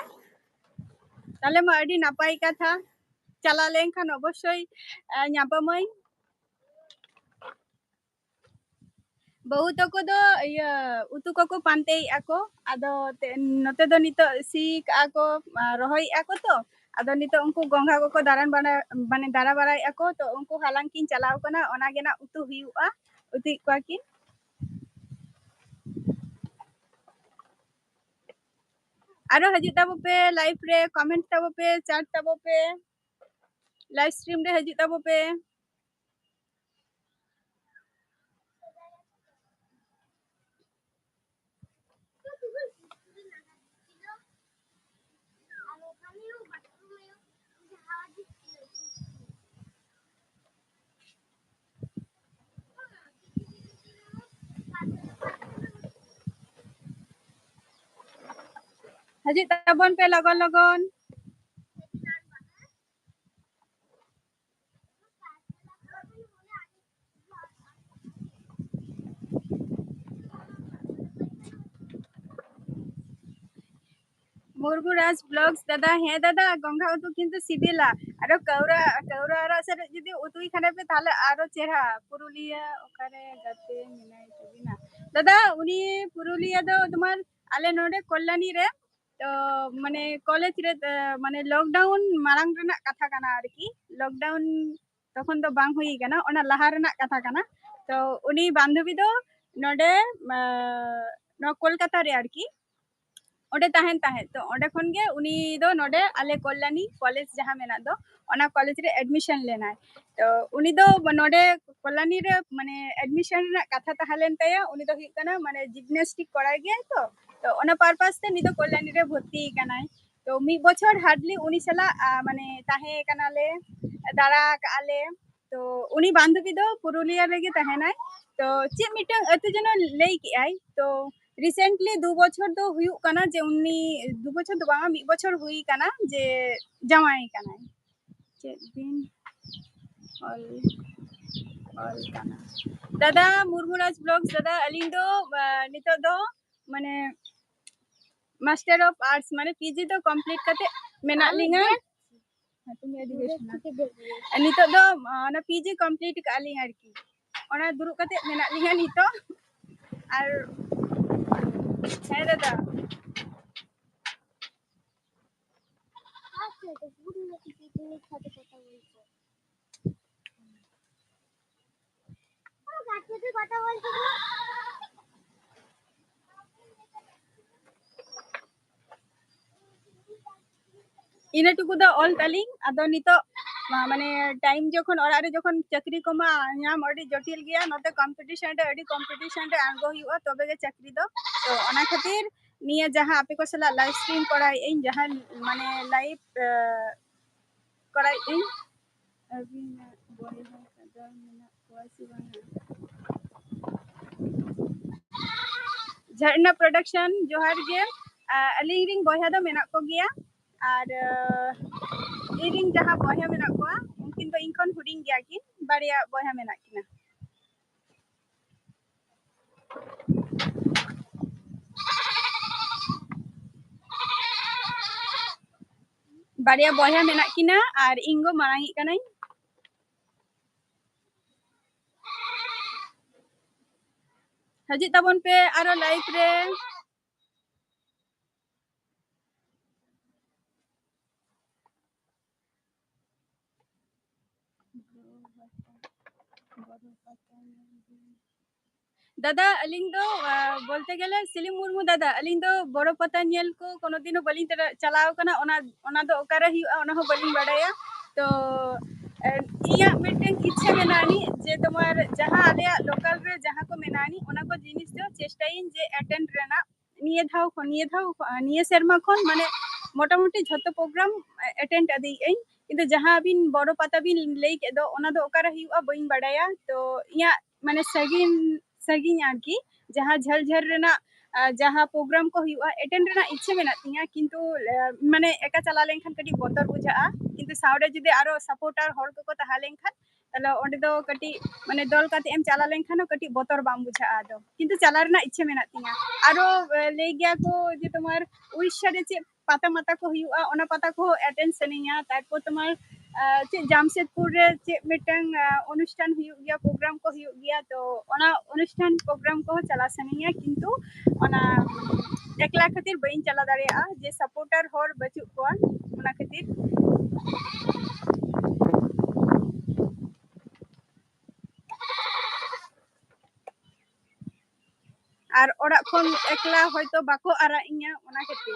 ताहले मा अडी नापाई कथा चला लेनखान अवश्य ᱧᱟᱯᱟᱢᱟᱹᱧ बहुत को दो इया उतु को पानते आको आदो नते दो नितो सी आको रोहई आको तो आदो नितो उनको गोंघा को दारान बना माने दारा बाराई आको तो उनको हालां किन चलाव कना ओना गेना उतु हुआ उतु को किन आरो हजू ताबो पे लाइव रे कमेंट ताबो पे चैट ताबो पे लाइव स्ट्रीम रे हजू ताबो पे हजित ताबन पे लगन लगन मुर्मुराज ब्लॉग्स दादा हे दादा गंगा उतु किंतु सिबिला आरो कौरा कौरा आरो सर जदि उतुई खाने पे ताले आरो चेहरा पुरुलिया ओकारे गाते मिनाई तबिना दादा उनी पुरुलिया दो तुम्हार आले नोडे कल्याणी रे तो माने कॉलेज रे माने लॉकडाउन मारांग रेना कथा काना आरकी लॉकडाउन तखन दो बांग हुई काना ओना लहा रेना कथा काना तो उनी बांधवी दो नोडे नो कोलकाता रे आरकी ओडे ताहेन ताहे तो ओडे खन गे उनी दो नोडे आले कल्याणी कॉलेज जहां मेना दो ओना कॉलेज रे एडमिशन लेना तो उनी दो नोडे कल्याणी रे माने एडमिशन रे कथा ताहलेन तया उनी दो हिकना माने जिम्नास्टिक कराय गया तो ओना पर्पस ते नी दो कल्याणी रे भर्ती कानाय तो मी बछर हार्डली उनी सला माने ताहे कानाले दारा काले तो उनी बांधवी दो पुरुलिया रेगे ताहेनाय तो चे मिटंग अतु जनो लेई की आय तो रिसेंटली 2 বছর তো হুয়ুক কানা যে উনি 2 বছর তো বাঙা মি বছর হুই কানা যে জামাই কানা যে দিন অল অল কানা দাদা মুরমুরাজ ব্লগস দাদা আলিং দো নিতো দো মানে মাস্টার অফ আর্টস মানে পিজি তো কমপ্লিট কাতে মেনা লিঙ্গা তুমি এডুকেশন নিতো দো না পিজি কমপ্লিট কালিং আর কি ওনা দুরু কাতে মেনা লিঙ্গা নিতো আর হ্যাঁ দাদা ina टुकु द ऑल तालिंग आदो नितो माने टाइम जखन ओरा रे जखन चाकरी कोमा नाम अडी जटिल गया नते कंपटीशन रे अडी कंपटीशन रे आंगो हुआ तबे गे चाकरी दो तो ओना खातिर निया जहां आपे को सला लाइव स्ट्रीम कराई इन जहां माने लाइव कराई इन अभी ना बोले है कदर मेना कोसी बना झरना प्रोडक्शन जोहार गे अलिंग रिंग बया दो मेना को गया और इरिंग जहां बया मेना को उनकिन तो इनकन हुडिंग गया कि बारिया बया मेना किना बारिया बया मेना किना और इंगो मारांगी कनाई हजित ताबन पे आरो लाइफ रे दादा अलिंग दो बोलते गेले सिलिम मुर्मू दादा अलिंग दो बड़ो पता नेल को कोनो दिनो बलिंग चलाव कना ओना दो ओकारे हुआ ओना हो बलिंग बड़ाया तो इया मिटन इच्छा मेनानी जे तुम्हार जहां आलिया लोकल रे जहां को मेनानी ओना को जिनिस दो चेष्टाइन जे अटेंड रेना निये शर्मा खन माने मोटामुटी झतो प्रोग्राम अटेंड अदी किंतु जहां बिन बड़ो पता बिन लई के दो ओना दो ओकारे हुआ बइन बड़ाया तो इया माने सगिन आरकी जहां झल झल रेना जहां प्रोग्राम को हुआ अटेंड रेना इच्छा मेना तिया किंतु माने एका चला लेनखान कटी बतर बुझा किंतु सावडे जुदि आरो सपोर्टर हर को तहा लेनखान तले ओंडे दो कटी माने दल काते एम चला लेनखान कटी बतर बाम बुझा दो किंतु चला रेना इच्छा मेना तिया आरो ले गया को जे तुम्हार उड़ीसा रे चे पाता माता को हुआ ओना पाता को अटेंड सनिया तारपो तुम्हार चे जामशेदपुर रे चे मिटंग अनुष्ठान हुई गया प्रोग्राम को हुई गया तो ओना अनुष्ठान प्रोग्राम को चला सनिया किंतु ओना एकला खातिर बइन चला दाड़िया जे सपोर्टर हर बचु को ओना खातिर और ओड़ा खन एकला होयतो बाको आरा इया ओना खातिर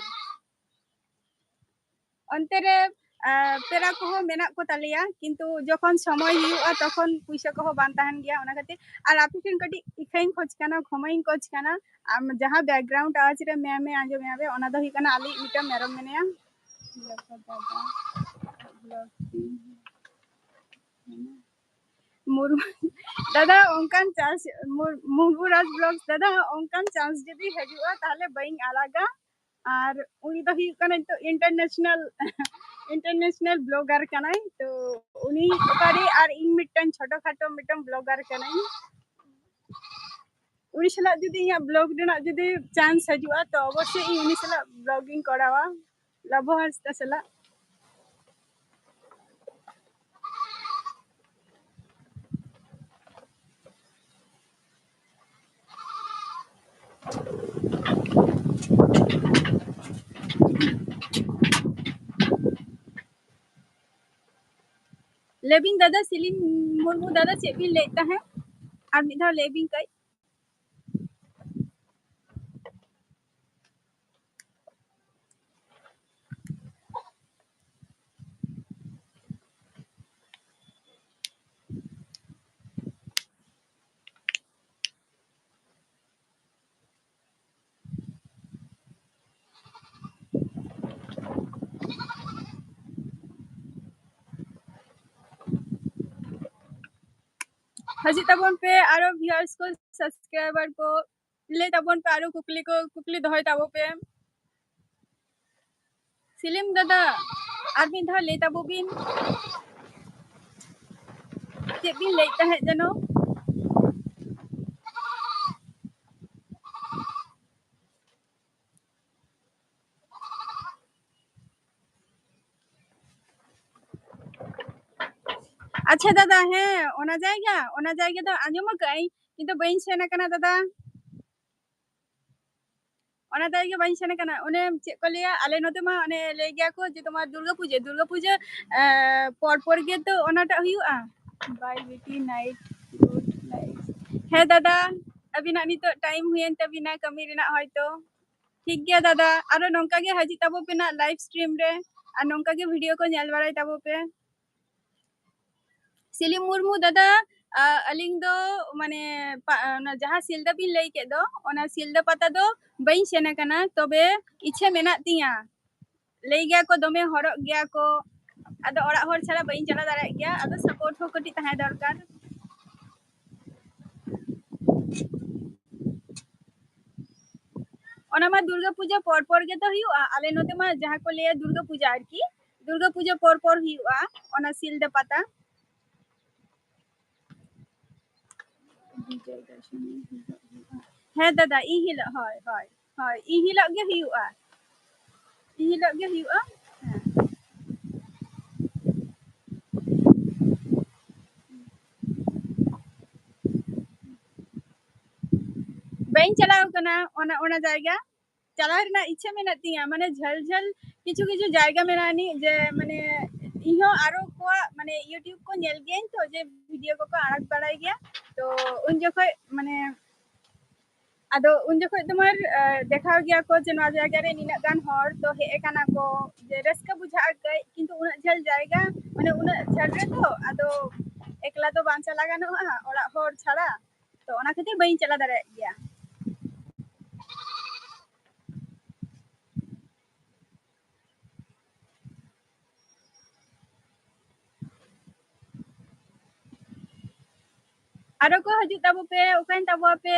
अंते रे पेरा को मेना को तालिया किंतु जखन समय हुआ तखन पैसा को बान ताहन गया ओना खातिर और आपिकिन कटी इखाइन खोज काना खमाइन खोज काना जहां बैकग्राउंड आवाज रे मे आजो मेबे ओना दो हिकाना आली मिटा मेरम मेनेया दादा ओंकान चांस मुरमुराज ब्लॉग्स दादा ओंकान चांस जदी हजुआ ताले बइन आलागा আর উনি তো হুᱭᱩᱜ ᱠᱟᱱᱟᱭ তো ইন্টারন্যাশনাল ব্লগার কানাই তো উনি ওকারে আর ইᱧ মিটটাং ছোট খাটো মিটটাং ব্লগার কানাই উনি সালাᱜ যদি ইᱧᱟᱹᱜ ব্লগ ᱨᱮᱱᱟᱜ যদি চান্স ᱦᱤᱡᱩᱜᱼᱟ তো অবশ্যই ᱤᱧ উনি সালাᱜ ব্লগিং করাওয়া লাভো হাসদা সালাᱜ लेबिन दादा सिलिम मुर्मू दादा चेक बिन लेता है और मिधा लेबिन कई हजी तबन पे आरो व्यूअर्स को सब्सक्राइबर को ले तबन पे आरो कुकली दोहय ताबो पे सिलिम दादा और मिधा ले ताबो बिन चेक बिन लेता है जनो अच्छा दादा है ओना जाएगा तो आंजम कई किंतु बइन सेन कना दादा ओना जाएगा बइन सेन कना ओने चेक को लिया आले नोते मा ओने ले गया को जे तुम्हार दुर्गा पूजा पर गे तो ओनाटा हुयुआ बाय बीटी नाइट गुड नाइट है दादा अबिना नितो टाइम हुएन तबिना कमी रेना होयतो ठीक गया दादा आरो नोंका गे हाजी ताबो पे ना लाइव स्ट्रीम रे और नोंका गे वीडियो को नेल बाराय ताबो पे सिलिम मुर्मू दादा अलिंग दो माने जहाँ सिलदा बिन लई के दो ओना सिलदा पता दो बइन सेना कना तबे इच्छा मेना तिया लई गया को दमे हरक गया को आदो ओड़ा हर छाड़ा बइन चला दाड़ा गया आदो सपोर्ट हो कटी तहां दरकार ओना मा दुर्गा पूजा पर गे तो हुयुआ आले नोते मा जहाँ को ले दुर्गा पूजा आरकी दुर्गा पूजा पर हुयुआ ओना सिलदा पता है दादा इ हिला होय होय होय इ हिला गे हुयुआ इ हिला गे हुयुआ बइन चलाव कना ओना ओना जायगा चला रना इच्छा मेना तिया माने झल झल किछु किछु जायगा मेनानी जे माने इहो आरो को माने यूट्यूब को नेल गेन तो जे वीडियो को आड़क बाड़ाय गया तो उन जखय माने आदो उन जखय तुम्हार देखाव गया को जे नवा जायगा रे निना गान हर तो हे एकाना को जे रस्का बुझा गय किंतु उना झल जायगा माने उना झल रे तो आदो एकला तो बांचा लगानो ओड़ा हर छाड़ा तो ओना खातिर बइन चला दाड़ा गया आरो को हजू ताबो पे ओकान ताबो पे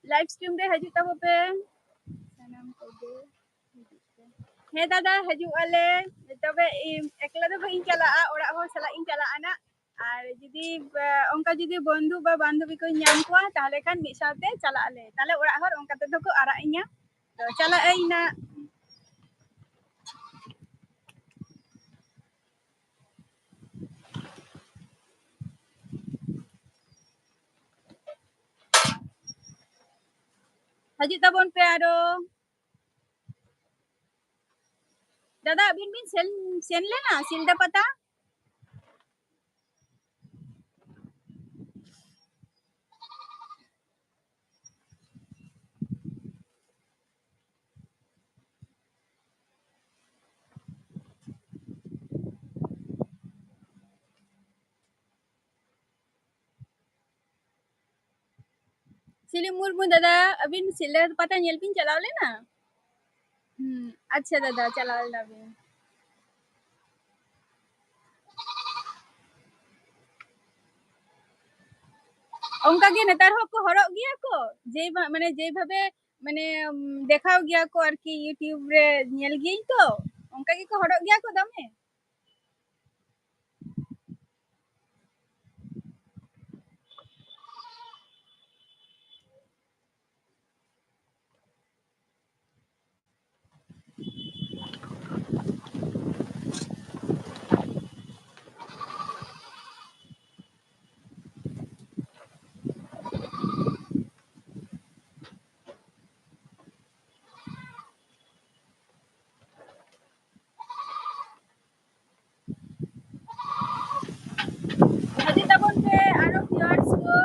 लाइव स्ट्रीम रे हजू ताबो पे सनम को दे हे दादा हजू आले तबे एकला दो बइन चला ओड़ा हो सला इन चला आना আর যদি অঙ্কা যদি বন্ধু বা বান্ধবী কো ñam কোয়া তাহলে খান মিদ সাথে চলা আলে তাহলে ওড়া হর অঙ্কা তে তো আরা ইñা তো চলা আইনা हजू ताबन पे आरो दादा अबिन बिन सेन लेना सिलदा पता सिलिम मुर्मू दादा अबिन सिलदा पता नेल बिन चलाव लेना अच्छा दादा चलाव लेना बिन অঙ্কা গে নেতার হক হরক গিয়া কো যেই মানে যেইভাবে माने देखाव गया को आरकी यूट्यूब रे नेल गियई तो onka gi ko horok gya ko dame hadi tabon pe aro viewers ko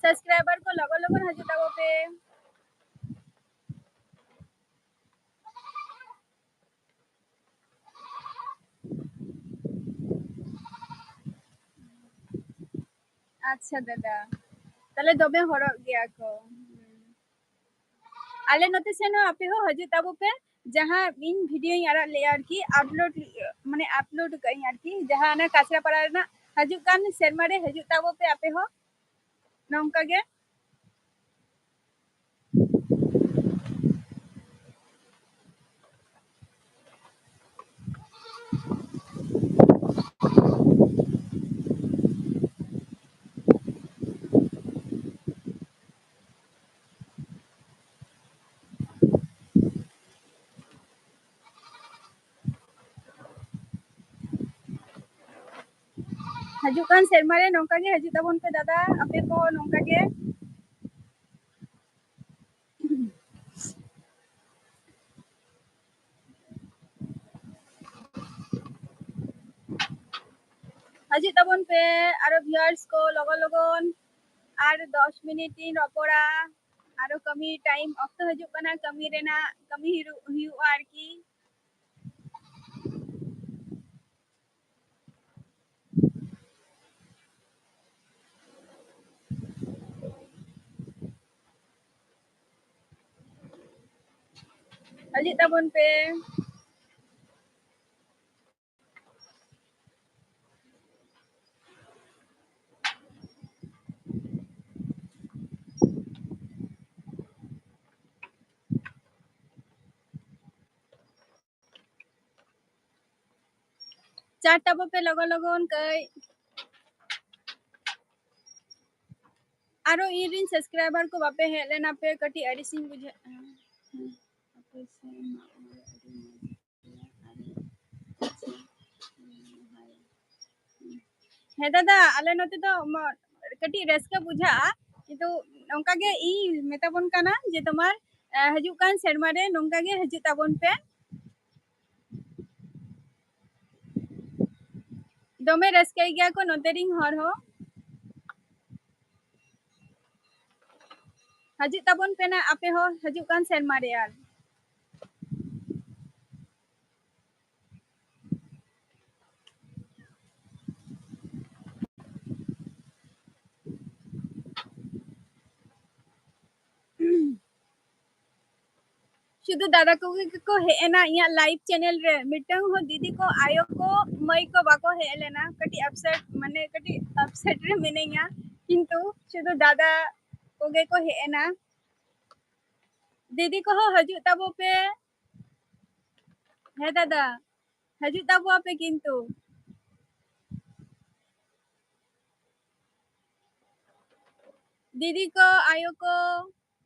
subscriber ko logo logo hadi tabo pe acha dada tale dobe horok gya ko ale note sen ape ho hadi tabo pe जहाँ इन video यारा ले आरकी upload माने upload कई आरकी जहाँ ना काचरा पड़ा ना हजू कान शर्मा रे हजू ताबो पे आपे हो नौका गे हजू कान शर्मा रे नौका गे हजू ताबोन पे दादा आपे को नौका गे हजू ताबोन पे आरो व्यूअर्स को लोगो लोगन आर 10 मिनिट इन रपोड़ा आरो कमी टाइम ऑक्टो हजू कना कमी रेना कमी हिउ आरकी हजू ताबोन पे चार ताबो पे लोगो लोगन कई आरो इरिन सब्सक्राइबर को बापे हे लेना पे कटी एडिसिंग बुझे हे दादा आले नते तो कटी रस्का बुझा किंतु नौका गे इ मेताबोन काना जे तुम्हार हजू कान शर्मा रे नौका गे हजू ताबोन पे दोमे रस्का गया को नोतेरिंग हर हो हजू ताबोन पे ना आपे हो हजू कान शर्मा रे यार शुद्ध दादा को हेना इया लाइव चैनल रे मिटंग हो दीदी को आयो को मई को बाको हेलेना कटी अपसेट माने कटी अपसेट रे मिनेया किंतु शुद्ध दादा कोगे को हेना दीदी को हो हजू ताबो पे हे दादा हजू ताबो पे किंतु दीदी को आयो को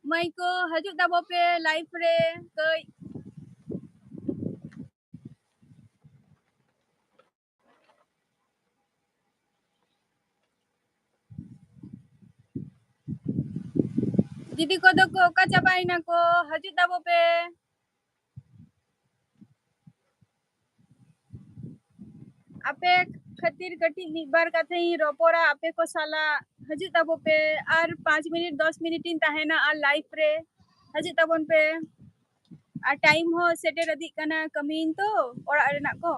मई को हजू ताबो पे लाइव रे कई दीदी को दो को का चाबाई ना को हजू ताबो पे आपे खातिर कटी एक बार कथे रोपोरा आपे को साला हजू ताबो पे और 5 मिनट 10 मिनट इन ताहेना और लाइव रे हजू ताबोन पे और टाइम हो सेटेर अदी कना कमीन तो ओरा रेना को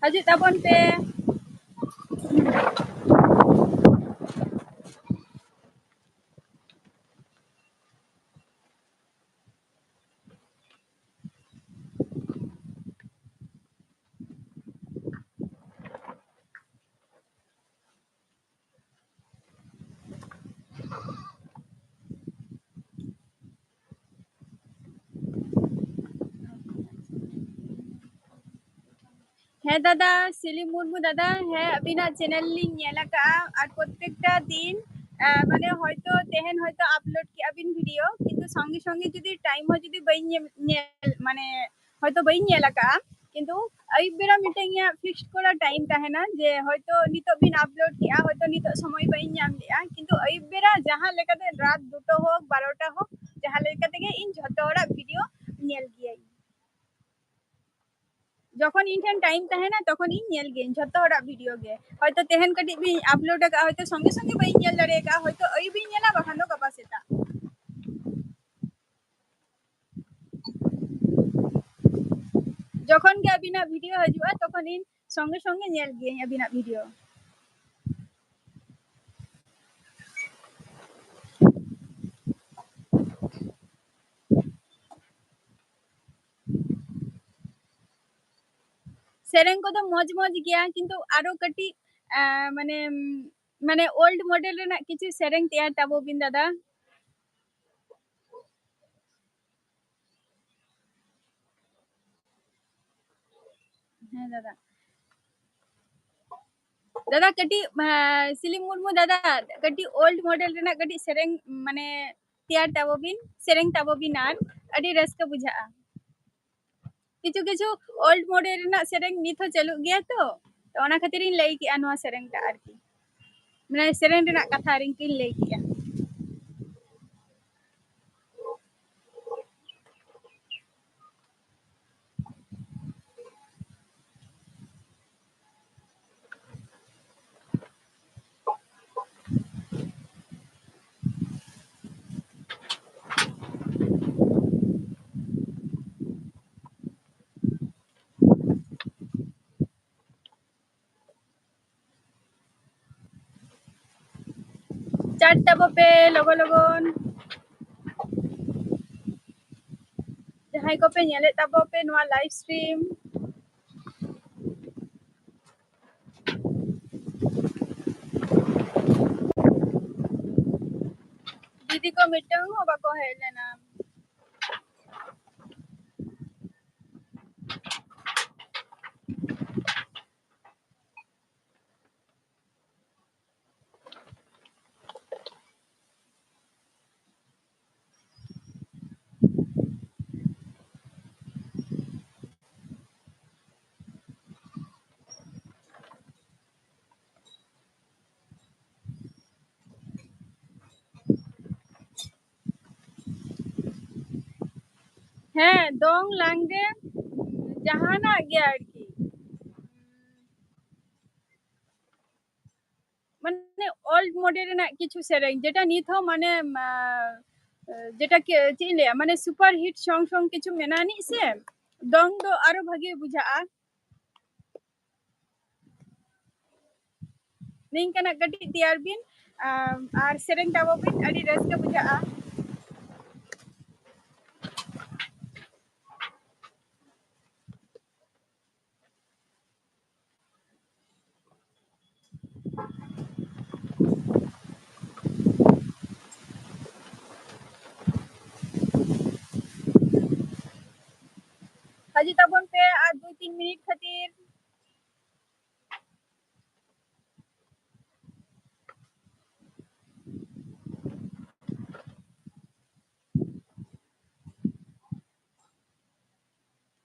हजू ताबोन पे ᱦᱮᱸ ᱫᱟᱫᱟ ᱥᱤᱞᱤ ᱢᱩᱨᱢᱩ ᱫᱟᱫᱟ ᱦᱮᱸ ᱟᱹᱵᱤᱱᱟᱜ ᱪᱮᱱᱮᱞ ᱞᱤᱧ ᱧᱮᱞ ᱟᱠᱟᱜᱼᱟ ᱟᱨ ᱯᱨᱚᱛᱮᱠᱴᱟ ᱫᱤᱱ মানে হয়তো তেহেন হয়তো আপলোড কি আবিন ভিডিও কিন্তু সঙ্গে সঙ্গে যদি টাইম হয় যদি বাই ñel মানে হয়তো বাই ñel আকাগᱼᱟ কিন্তু আইব বেড়া মিটাং ইয়া ফিক্সড করা টাইম তাহেনা যে হয়তো নিতো বিন আপলোড কিয়া হয়তো নিতো সময় বাই ñam লিয়া কিন্তু আইব বেড়া যাহা লেকাতে রাত 2টো হোক 12টা হোক যাহা লেকাতে গে ইন ঝতো হড়া ভিডিও ñel গিয়াই যখন ইনঠান টাইম তাহেনা তখন ইন ñel গেন ঝতো হড়া ভিডিও গে হয়তো তেহেন কাটি বি আপলোড আকা হয়তো সঙ্গে সঙ্গে বাই ñel দাড়ে আকা হয়তো আইব বি ñela বাখান দো গাপা সেতা যখন গে আবিনাᱜ ভিডিও হাজুआ তখন ইন সঙ্গে সঙ্গে ñel গিয়াই আবিনাᱜ ভিডিও सेरेंग को तो मौज मौज गया किंतु आरो कटी माने माने ओल्ड मॉडल रेना किछु सेरेंग तैयार ताबो बिन दादा हाँ दादा दादा कटी सिली मुर्मू दादा कटी ओल्ड मॉडल रेना कटी सेरेंग माने तैयार ताबो बिन सेरेंग ताबो बिन आर अडी रस्का बुझाआ किछु किछु ओल्ड मॉडल रेना सेरेंग नित हो चालू गया तो ओना खातिर इन लई कि अनवा सेरेंग ता आरकी माने सेरेंग रेना कथा रिंग किन लई किया चाट ताबो पे लोगो लोगन जहां को पे ñele ताबो पे नवा लाइव स्ट्रीम दीदी को मिटंग हो बाको है लेना ᱦᱮᱸ ᱫᱚᱝ ᱞᱟᱝᱲᱮ ᱡᱟᱦᱟᱱᱟᱜ ᱜᱮ ᱟᱨᱠᱤ মানে ওল্ড মডেল রেনাᱜ কিছু সেরেং যেটা নিত হো মানে যেটা চেদ ইᱧ ᱞᱟᱹᱭᱟ মানে সুপার হিট সং সং কিছু মেনানি সে দং দো আরো ভাগে বুঝাᱜᱼᱟ নিংকানাᱜ ᱠᱟᱹᱴᱤᱡ ᱛᱮᱭᱟᱨ ᱵᱤᱱ ᱟᱨ ᱥᱮᱨᱮᱧ ᱛᱟᱵᱚ ᱵᱤᱱ ᱟᱹᱰᱤ ᱨᱟᱹᱥᱠᱟᱹ ᱵᱩᱡᱷᱟᱹᱜᱼᱟ ᱦᱟᱡᱩᱜ ᱛᱟᱵᱚᱱ ᱯᱮ ᱟᱨ 2-3 ᱢᱤᱱᱤᱴ ᱠᱷᱟᱹᱛᱤᱨ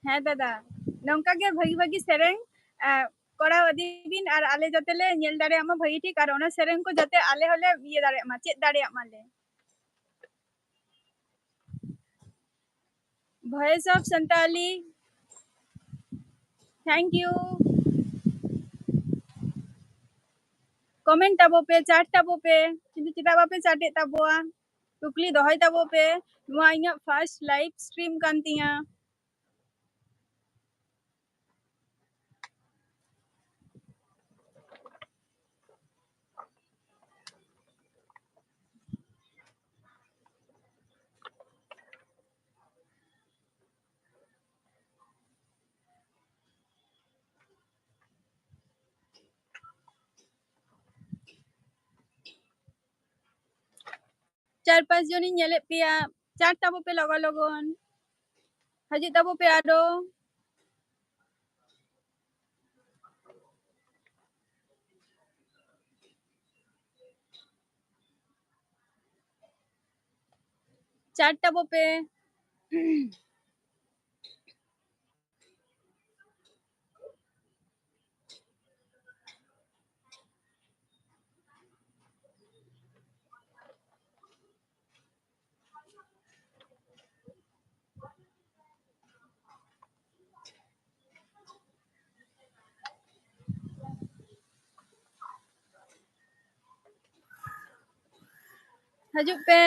ᱦᱮᱸ ᱫᱟᱫᱟ ᱱᱚᱝᱠᱟ ᱜᱮ ᱵᱷᱟᱹᱜᱤ ᱵᱷᱟᱹᱜᱤ ᱥᱮᱨᱮᱧ ᱠᱚᱨᱟᱣ ᱤᱫᱤ ᱵᱤᱱ ᱟᱨ ᱟᱞᱮ ᱡᱟᱛᱮ ᱞᱮ ᱧᱮᱞ ᱫᱟᱲᱮᱭᱟᱜ ᱢᱟ ᱵᱷᱟᱹᱜᱤ ᱴᱷᱤᱠ ᱟᱨ ᱚᱱᱟ ᱥᱮᱨᱮᱧ ᱠᱚ ᱡᱟᱛᱮ ᱟᱞᱮ ᱦᱚᱸᱞᱮ ᱤᱭᱟᱹ ᱫᱟᱲᱮᱭᱟᱜ ᱢᱟ ᱪᱮᱫ ᱫᱟᱲᱮᱭᱟᱜ ᱢᱟᱞᱮ voice of Santali thank you comment Tabo पे चाट ताबो पे किंतु चिता बापे चाटे ताबोआ कुकली दोहय ताबो पे नुआ इᱧᱟᱜ फर्स्ट लाइव स्ट्रीम कान तिया 4-5 जनी ñele पिया चाट ताबो पे लगो लगन हजी ताबो पे आरो chat tabo pe. Hajuk pe.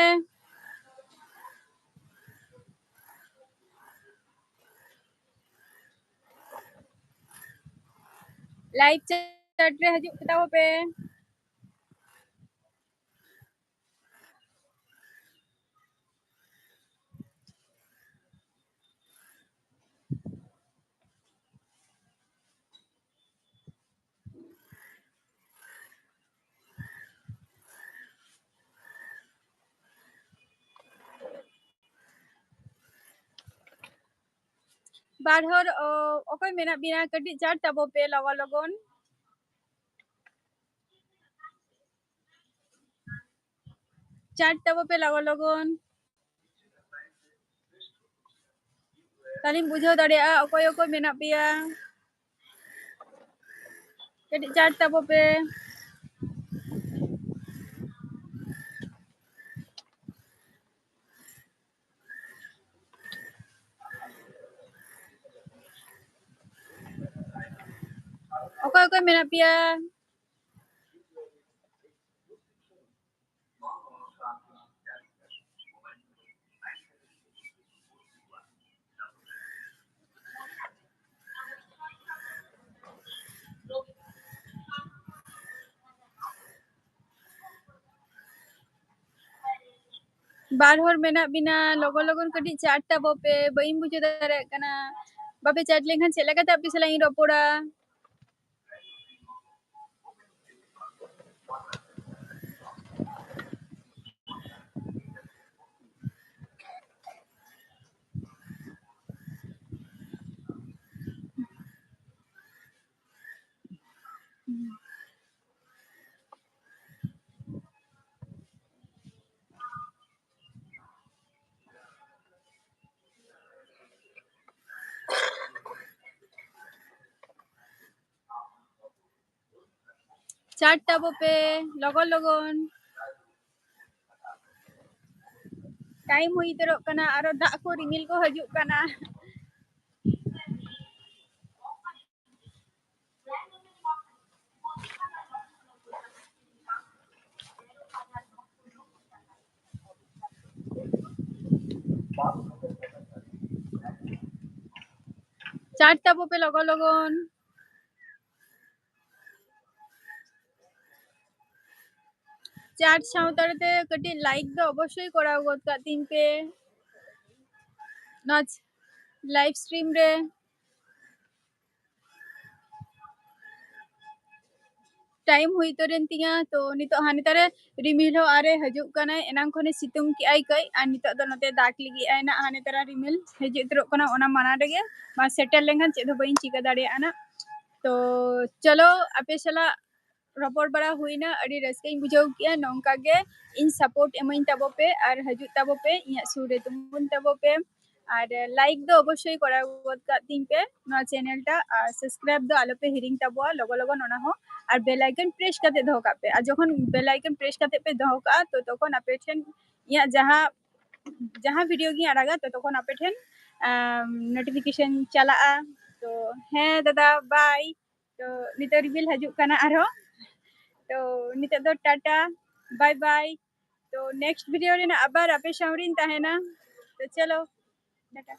Live chat re hajuk ke tabo pe. bar hor okoy mena bina kadi chat tabo pe logon. Chat tabo pe logon. Talim bujhaw dareya'a okoy okoy mena peya. Kadi chat tabo pe. Okoy okoy mena peya. bar hor mena bina logon kadi chat tabo pe bain bujhaw dareya'a kana. Bape chat lenkhan ched lekate ape salang ing ropoda. Chat tabo pe logon. Time hui terok kana aro dak ko rimil ko hajuk kana. Chat tabo pe logon. Chat সাঁওতালতে কটি like দো অবশ্যই করা গত কাতিন pay নাচ live stream রে time हुई तो रेंतिया तो नितो हानितारे रिमिल हो आरे हजुक कना एनांग खने सितुंग की आई कई आ नितो दो नते दाक लिगी आई ना हानितारा रिमिल हजुक तरक कना ओना माना रेगे मा सेटल लेंगन चेद हो बइन चिका दाड़िया ना तो चलो आपे सला रपड़ बड़ा हुईना अड़ी रस्के बुझाव किया नोंका गे इन सपोर्ट एमइन तबो पे और हजुक तबो पे इया सुरे तुमुन तबो पे और लाइक दो अवश्य करा गत का तीन पे ना चैनल टा और सब्सक्राइब दो आलो पे हिरिंग तबो लोगो नोना हो और बेल आइकन प्रेस करते दो का पे और जखन बेल आइकन प्रेस करते पे दो का तो तखन आपे ठेन इया जहां वीडियो गी आड़ागा तो तखन आपे ठेन नोटिफिकेशन चला तो हे दादा बाय तो नितो रिवील हजुक कना आरो तो नितो दो टाटा बाय बाय तो नेक्स्ट वीडियो रे ना आबार आपे सामरिन ताहेना तो चलो टाटा